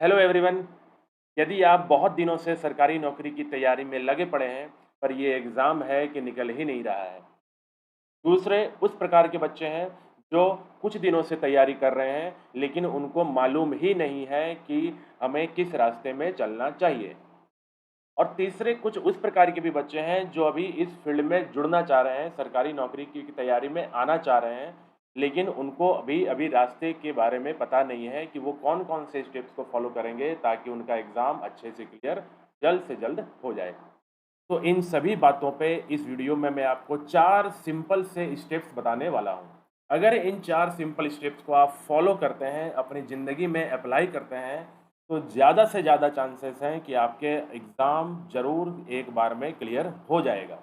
Hello everyone. यदि आप बहुत दिनों से सरकारी नौकरी की तैयारी में लगे पड़े हैं पर ये एग्ज़ाम है कि निकल ही नहीं रहा है। दूसरे उस प्रकार के बच्चे हैं जो कुछ दिनों से तैयारी कर रहे हैं लेकिन उनको मालूम ही नहीं है कि हमें किस रास्ते में चलना चाहिए। और तीसरे कुछ उस प्रकार के भी बच्चे हैं जो अभी इस फील्ड में जुड़ना चाह रहे हैं, सरकारी नौकरी की तैयारी में आना चाह रहे हैं, लेकिन उनको अभी रास्ते के बारे में पता नहीं है कि वो कौन-कौन से स्टेप्स को फ़ॉलो करेंगे ताकि उनका एग्ज़ाम अच्छे से क्लियर जल्द से जल्द हो जाए। तो इन सभी बातों पे इस वीडियो में मैं आपको 4 सिंपल से स्टेप्स बताने वाला हूँ। अगर इन 4 सिंपल स्टेप्स को आप फ़ॉलो करते हैं, अपनी ज़िंदगी में अप्लाई करते हैं, तो ज़्यादा से ज़्यादा चांसेस हैं कि आपके एग्ज़ाम ज़रूर एक बार में क्लियर हो जाएगा।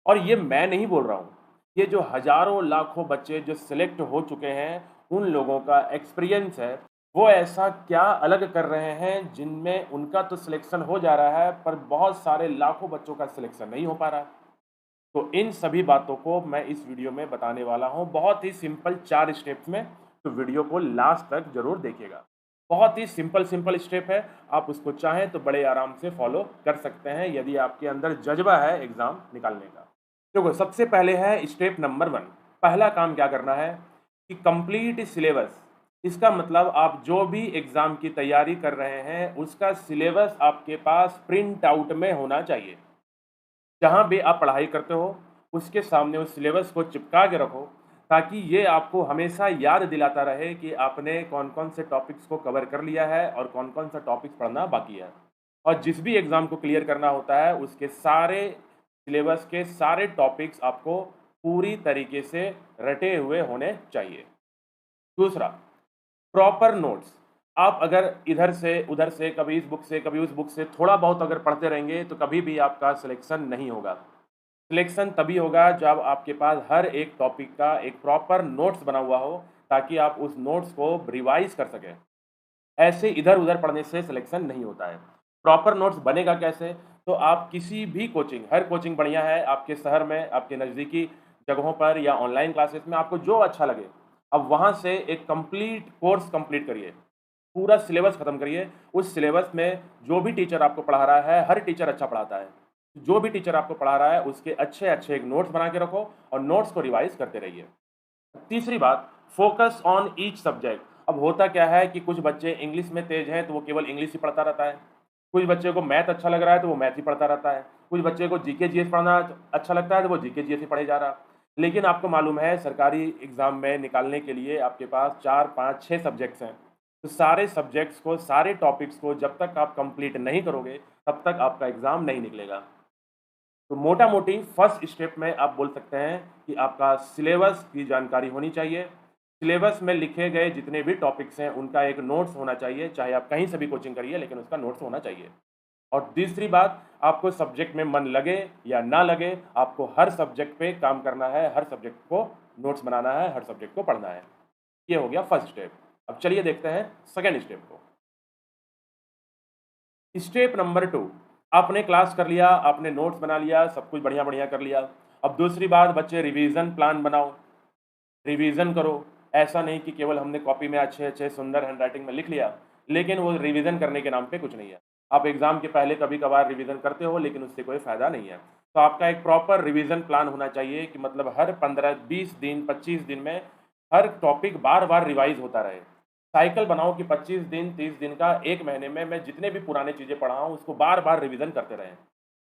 और ये मैं नहीं बोल रहा हूँ, ये जो हज़ारों लाखों बच्चे जो सिलेक्ट हो चुके हैं, उन लोगों का एक्सपीरियंस है। वो ऐसा क्या अलग कर रहे हैं जिनमें उनका तो सिलेक्शन हो जा रहा है, पर बहुत सारे लाखों बच्चों का सिलेक्शन नहीं हो पा रहा। तो इन सभी बातों को मैं इस वीडियो में बताने वाला हूँ, बहुत ही सिंपल 4 स्टेप्स में, तो वीडियो को लास्ट तक ज़रूर देखिएगा। बहुत ही सिंपल स्टेप है, आप उसको चाहें तो बड़े आराम से फॉलो कर सकते हैं यदि आपके अंदर जज़्बा है एग्ज़ाम निकालने का। देखो, सबसे पहले है स्टेप नंबर 1। पहला काम क्या करना है कि कंप्लीट सिलेबस। इसका मतलब आप जो भी एग्ज़ाम की तैयारी कर रहे हैं, उसका सिलेबस आपके पास प्रिंट आउट में होना चाहिए। जहाँ भी आप पढ़ाई करते हो, उसके सामने उस सिलेबस को चिपका के रखो, ताकि ये आपको हमेशा याद दिलाता रहे कि आपने कौन-कौन से टॉपिक्स को कवर कर लिया है और कौन-कौन सा टॉपिक्स पढ़ना बाकी है। और जिस भी एग्ज़ाम को क्लियर करना होता है, उसके सारे सिलेबस के सारे टॉपिक्स आपको पूरी तरीके से रटे हुए होने चाहिए। दूसरा, प्रॉपर नोट्स। आप अगर इधर से, उधर से, कभी इस बुक से, कभी उस बुक से थोड़ा बहुत अगर पढ़ते रहेंगे, तो कभी भी आपका सिलेक्शन नहीं होगा। सिलेक्शन तभी होगा जब आपके पास हर एक टॉपिक का एक प्रॉपर नोट्स बना हुआ हो, ताकि आप उस नोट्स को रिवाइज़ कर सकें। ऐसे इधर-उधर पढ़ने से सिलेक्शन नहीं होता है। प्रॉपर नोट्स बनेगा कैसे? तो आप किसी भी कोचिंग, हर कोचिंग बढ़िया है, आपके शहर में, आपके नज़दीकी जगहों पर या ऑनलाइन क्लासेस में आपको जो अच्छा लगे, अब वहाँ से एक कंप्लीट कोर्स कंप्लीट करिए। पूरा सिलेबस खत्म करिए। उस सिलेबस में जो भी टीचर आपको पढ़ा रहा है, हर टीचर अच्छा पढ़ाता है। जो भी टीचर आपको पढ़ा रहा है, उसके अच्छे-अच्छे एक नोट्स बना के रखो और नोट्स को रिवाइज़ करते रहिए। तीसरी बात, फोकस ऑन ईच सब्जेक्ट। अब होता क्या है कि कुछ बच्चे इंग्लिश में तेज़ हैं, तो वो केवल इंग्लिश ही पढ़ता रहता है। कुछ बच्चे को मैथ अच्छा लग रहा है, तो वो मैथ ही पढ़ता रहता है। कुछ बच्चे को जीके जीएस पढ़ना अच्छा लगता है, तो वो जीके जीएस ही पढ़े जा रहा है। लेकिन आपको मालूम है, सरकारी एग्ज़ाम में निकालने के लिए आपके पास 4, 5, 6 सब्जेक्ट्स हैं। तो सारे सब्जेक्ट्स को, सारे टॉपिक्स को जब तक आप कंप्लीट नहीं करोगे, तब तक आपका एग्ज़ाम नहीं निकलेगा। तो मोटा-मोटी फर्स्ट स्टेप में आप बोल सकते हैं कि आपका सिलेबस की जानकारी होनी चाहिए। सिलेबस में लिखे गए जितने भी टॉपिक्स हैं, उनका एक नोट्स होना चाहिए, चाहे आप कहीं से भी कोचिंग करिए, लेकिन उसका नोट्स होना चाहिए। और तीसरी बात, आपको सब्जेक्ट में मन लगे या ना लगे, आपको हर सब्जेक्ट पे काम करना है, हर सब्जेक्ट को नोट्स बनाना है, हर सब्जेक्ट को पढ़ना है। ये हो गया फर्स्ट स्टेप। अब चलिए देखते हैं सेकंड स्टेप को। स्टेप नंबर 2, आपने क्लास कर लिया, आपने नोट्स बना लिया, सब कुछ बढ़िया-बढ़िया कर लिया। अब दूसरी बात, बच्चे रिवीज़न प्लान बनाओ, रिवीज़न करो। ऐसा नहीं कि केवल हमने कॉपी में अच्छे-अच्छे सुंदर हैंडराइटिंग में लिख लिया, लेकिन वो रिवीज़न करने के नाम पे कुछ नहीं है। आप एग्ज़ाम के पहले कभी-कभार रिवीज़न करते हो, लेकिन उससे कोई फ़ायदा नहीं है। तो आपका एक प्रॉपर रिवीज़न प्लान होना चाहिए कि मतलब हर 15, 20 दिन, 25 दिन में हर टॉपिक बार-बार रिवाइज़ होता रहे। साइकिल बनाओ कि 25 दिन, 30 दिन का 1 महीने में मैं जितने भी पुरानी चीज़ें पढ़ा हूँ, उसको बार-बार रिवीज़न करते रहें।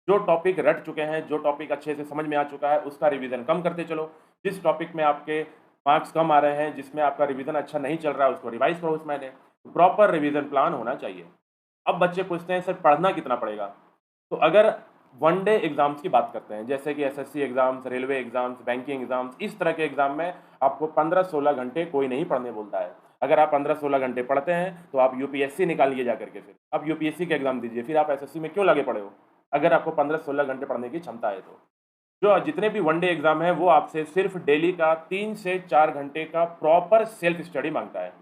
जो टॉपिक रट चुके हैं, जो टॉपिक अच्छे से समझ में आ चुका है, उसका रिवीज़न कम करते चलो। जिस टॉपिक में आपके मार्क्स कम आ रहे हैं, जिसमें आपका रिवीज़न अच्छा नहीं चल रहा है, उसको रिवाइज़ करो उस महीने। प्रॉपर रिवीज़न प्लान होना चाहिए। अब बच्चे पूछते हैं, सर पढ़ना कितना पड़ेगा? तो अगर वन डे एग्ज़ाम्स की बात करते हैं, जैसे कि SSC exams, railway exams, banking exams, इस तरह के एग्ज़ाम में आपको 15-16 घंटे कोई नहीं पढ़ने बोलता है। अगर आप 15-16 घंटे पढ़ते हैं, तो आप यूपीएससी निकालिए जा कर के फिर। आप यूपीएससी का एग्ज़ाम दीजिए, फिर आप एसएससी में क्यों लगे पड़े हो? अगर आपको 15-16 घंटे पढ़ने की क्षमता है तो। जो जितने भी वन डे एग्ज़ाम हैं, वो आपसे सिर्फ़ डेली का 3 से 4 घंटे का प्रॉपर सेल्फ स्टडी माँगता है।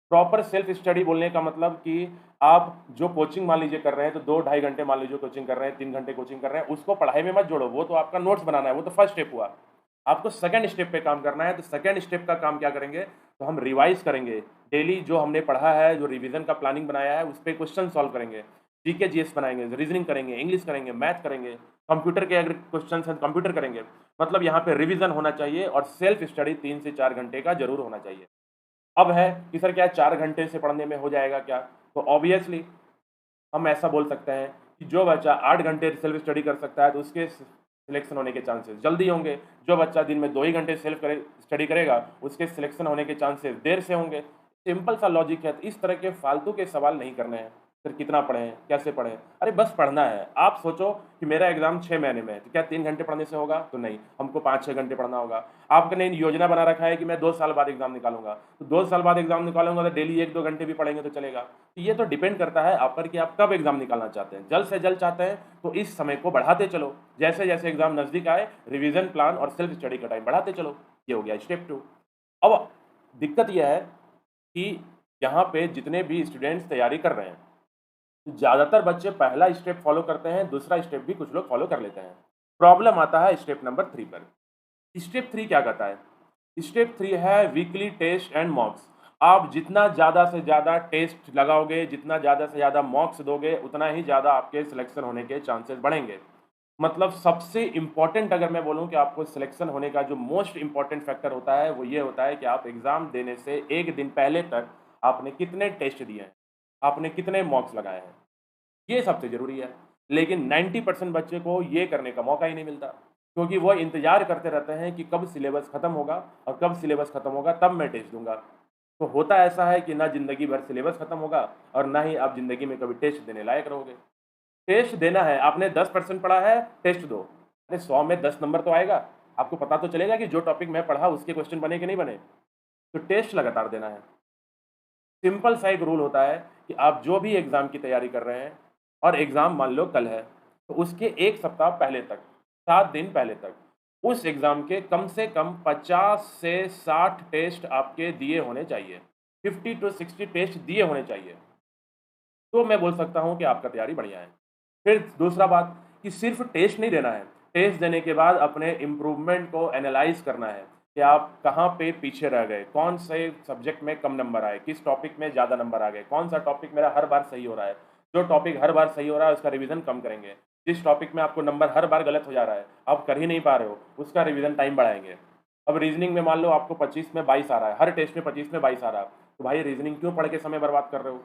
प्रॉपर सेल्फ स्टडी बोलने का मतलब कि आप जो कोचिंग मान लीजिए कर रहे हैं, तो 2 ढाई घंटे मान लीजिए कोचिंग कर रहे हैं, 3 घंटे कोचिंग कर रहे हैं, उसको पढ़ाई में मत जोड़ो, वो तो आपका नोट्स बनाना है, वो तो फर्स्ट स्टेप हुआ। आपको सेकंड स्टेप पे काम करना है, तो सेकंड स्टेप का काम क्या करेंगे, तो हम रिवाइज़ करेंगे। डेली जो हमने पढ़ा है, जो रिवीजन का प्लानिंग बनाया है, उस पे क्वेश्चन सॉल्व करेंगे। जीके, जीएस बनाएँगे, रीजनिंग करेंगे, इंग्लिश करेंगे, मैथ करेंगे, कंप्यूटर के अगर क्वेश्चन्स हैं, कंप्यूटर करेंगे। मतलब यहाँ पे रिवीजन होना चाहिए और सेल्फ स्टडी 3 से 4 घंटे का ज़रूर होना चाहिए। अब है कि सर क्या 4 घंटे से पढ़ने में हो जाएगा क्या? तो ऑब्वियसली हम ऐसा बोल सकते हैं कि जो बच्चा 8 घंटे सेल्फ स्टडी कर सकता है, तो उसके सिलेक्शन होने के चांसेस जल्दी होंगे। जो बच्चा दिन में 2 ही घंटे स्टडी करेगा, उसके सिलेक्शन होने के चांसेस देर से होंगे। सिंपल सा लॉजिक है, तो इस तरह के फालतू के सवाल नहीं करने हैं। फिर कितना पढ़ें, कैसे पढ़ें? अरे बस पढ़ना है। आप सोचो कि मेरा एग्ज़ाम 6 महीने में है, तो क्या 3 घंटे पढ़ने से होगा? तो नहीं, हमको 5-6 घंटे पढ़ना होगा। आपने योजना बना रखा है कि मैं 2 साल बाद एग्ज़ाम निकालूँगा, तो 2 साल बाद एग्ज़ाम निकालूँगा तो डेली 1-2 घंटे भी पढ़ेंगे तो चलेगा। तो ये तो डिपेंड करता है आप पर कि आप कब एग्ज़ाम निकालना चाहते हैं। जल्द से जल्द चाहते हैं, तो इस समय को बढ़ाते चलो। जैसे-जैसे एग्ज़ाम नज़दीक आए, रिवीज़न प्लान और सेल्फ स्टडी का टाइम बढ़ाते चलो। ये हो गया स्टेप 2। अब दिक्कत ये है कि यहाँ पे जितने भी स्टूडेंट्स तैयारी कर रहे हैं, ज़्यादातर बच्चे पहला स्टेप फ़ॉलो करते हैं, दूसरा स्टेप भी कुछ लोग फ़ॉलो कर लेते हैं। प्रॉब्लम आता है स्टेप नंबर 3 पर। स्टेप 3 क्या कहता है? स्टेप 3 है वीकली टेस्ट एंड मॉक्स। आप जितना ज़्यादा से ज़्यादा टेस्ट लगाओगे, जितना ज़्यादा से ज़्यादा मॉक्स दोगे, उतना ही ज़्यादा आपके सिलेक्शन होने के चांसेस बढ़ेंगे। मतलब सबसे इम्पोर्टेंट अगर मैं बोलूँ कि आपको सिलेक्शन होने का जो मोस्ट इम्पोर्टेंट फैक्टर होता है, वो ये होता है कि आप एग्ज़ाम देने से 1 दिन पहले तक आपने कितने टेस्ट दिए हैं, आपने कितने मॉक्स लगाए हैं। ये सबसे ज़रूरी है। लेकिन 90% बच्चे को ये करने का मौका ही नहीं मिलता, क्योंकि वो इंतज़ार करते रहते हैं कि कब सिलेबस खत्म होगा और कब सिलेबस खत्म होगा तब मैं टेस्ट दूँगा। तो होता ऐसा है कि ना ज़िंदगी भर सिलेबस खत्म होगा और ना ही आप ज़िंदगी में कभी टेस्ट देने लायक रहोगे। टेस्ट देना है, आपने 10% पढ़ा है, टेस्ट दो। अरे 100 में 10 नंबर तो आएगा, आपको पता तो चलेगा कि जो टॉपिक मैं पढ़ा उसके क्वेश्चन बने कि नहीं बने। तो टेस्ट लगातार देना है। सिंपल सा एक रूल होता है कि आप जो भी एग्ज़ाम की तैयारी कर रहे हैं और एग्ज़ाम मान लो कल है, तो उसके 1 सप्ताह पहले तक, 7 दिन पहले तक, उस एग्ज़ाम के कम से कम 50 से 60 टेस्ट आपके दिए होने चाहिए। 50 टू 60 टेस्ट दिए होने चाहिए। तो मैं बोल सकता हूँ कि आपका तैयारी बढ़िया है। फिर दूसरा बात कि सिर्फ़ टेस्ट नहीं देना है, टेस्ट देने के बाद अपने इम्प्रूवमेंट को एनालाइज़ करना है कि आप कहाँ पे पीछे रह गए, कौन से सब्जेक्ट में कम नंबर आए, किस टॉपिक में ज़्यादा नंबर आ गए, कौन-सा टॉपिक मेरा हर बार सही हो रहा है। जो टॉपिक हर बार सही हो रहा है उसका रिवीज़न कम करेंगे। जिस टॉपिक में आपको नंबर हर बार गलत हो जा रहा है, आप कर ही नहीं पा रहे हो, उसका रिवीज़न टाइम बढ़ाएँगे। अब रीज़निंग में मान लो आपको 25 में 22 आ रहा है, हर टेस्ट में 25 में 22 आ रहा है, तो भाई रीज़निंग क्यों पढ़ के समय बर्बाद कर रहे हो?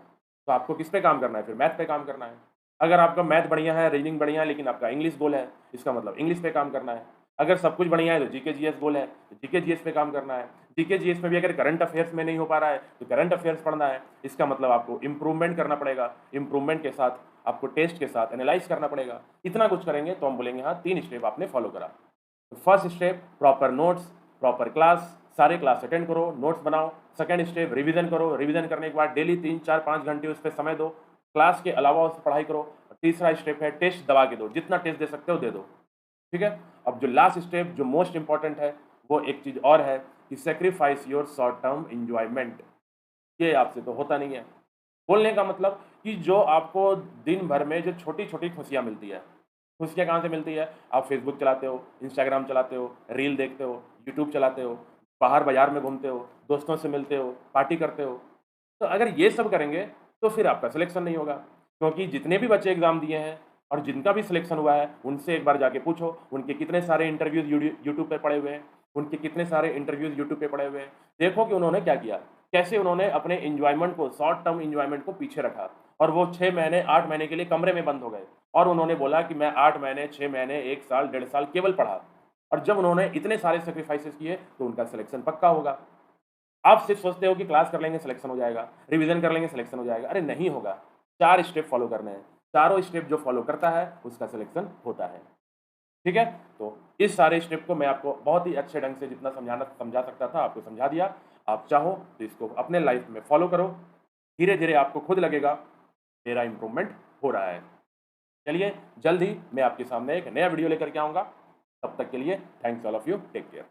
तो आपको किस पे काम करना है फिर? मैथ पे काम करना है। अगर आपका मैथ बढ़िया है, रीजनिंग बढ़िया है, लेकिन आपका इंग्लिश गोल है, इसका मतलब इंग्लिश पे काम करना है। अगर सब कुछ बढ़िया है, तो जीके जीएस गोल है, तो जीके जीएस पे काम करना है। जीके जीएस में भी अगर करंट अफेयर्स में नहीं हो पा रहा है, तो करंट अफेयर्स पढ़ना है। इसका मतलब आपको इम्प्रूवमेंट करना पड़ेगा। इम्प्रूवमेंट के साथ आपको टेस्ट के साथ एनालाइज़ करना पड़ेगा। इतना कुछ करेंगे तो हम बोलेंगे हाँ, 3 स्टेप आपने फॉलो करा। तो first step proper notes, proper class, सारे क्लास अटेंड करो, नोट्स बनाओ। सेकंड स्टेप रिवीजन करो, रिवीजन करने के बाद डेली 3, 4, 5 घंटे उस पे समय दो। क्लास के अलावा उस पे पढ़ाई करो। तीसरा स्टेप है टेस्ट दबा के दो, जितना टेस्ट दे सकते हो दे दो। ठीक है? अब जो लास्ट स्टेप जो मोस्ट इम्पोर्टेंट है, वो एक चीज़ और है कि sacrifice your short term enjoyment. ये आपसे तो होता नहीं है। बोलने का मतलब कि जो आपको दिन भर में जो छोटी-छोटी खुशियाँ मिलती है, खुशियाँ कहाँ से मिलती है? आप फ़ेसबुक चलाते हो, इंस्टाग्राम चलाते हो, रील देखते हो, यूट्यूब चलाते हो, बाहर बाज़ार में घूमते हो, दोस्तों से मिलते हो, पार्टी करते हो। तो अगर ये सब करेंगे, तो फिर आपका सिलेक्शन नहीं होगा। क्योंकि जितने भी बच्चे एग्ज़ाम दिए हैं और जिनका भी सिलेक्शन हुआ है, उनसे एक बार जाके पूछो, उनके कितने सारे इंटरव्यूज़ यूट्यूब पे पड़े हुए हैं, उनके कितने सारे इंटरव्यूज़ यूट्यूब पे पड़े हुए हैं। देखो कि उन्होंने क्या किया, कैसे उन्होंने अपने एन्जॉयमेंट को, शॉर्ट टर्म एन्जॉयमेंट को पीछे रखा और वो 6 महीने, 8 महीने के लिए कमरे में बंद हो गए और उन्होंने बोला कि मैं 8 महीने, 6 महीने, 1 साल, 1.5 साल केवल पढ़ा और जब उन्होंने इतने सारे सैक्रिफाइसेज़ किए, तो उनका सिलेक्शन पक्का होगा। आप सिर्फ़ सोचते हो कि क्लास कर लेंगे सिलेक्शन हो जाएगा, रिवीज़न कर लेंगे सिलेक्शन हो जाएगा। अरे नहीं होगा, 4 स्टेप फ़ॉलो करने हैं। चारों स्टेप जो फ़ॉलो करता है, उसका सिलेक्शन होता है। ठीक है? तो इस सारे स्टेप को मैं आपको बहुत ही अच्छे ढंग से जितना समझा सकता था, आपको समझा दिया। आप चाहो तो इसको अपने लाइफ़ में फ़ॉलो करो। धीरे-धीरे आपको खुद लगेगा, मेरा इम्प्रूवमेंट हो रहा है। चलिए, जल्द ही मैं आपके सामने एक नया वीडियो लेकर के आऊँगा। तब तक के लिए thanks all of you. Take care.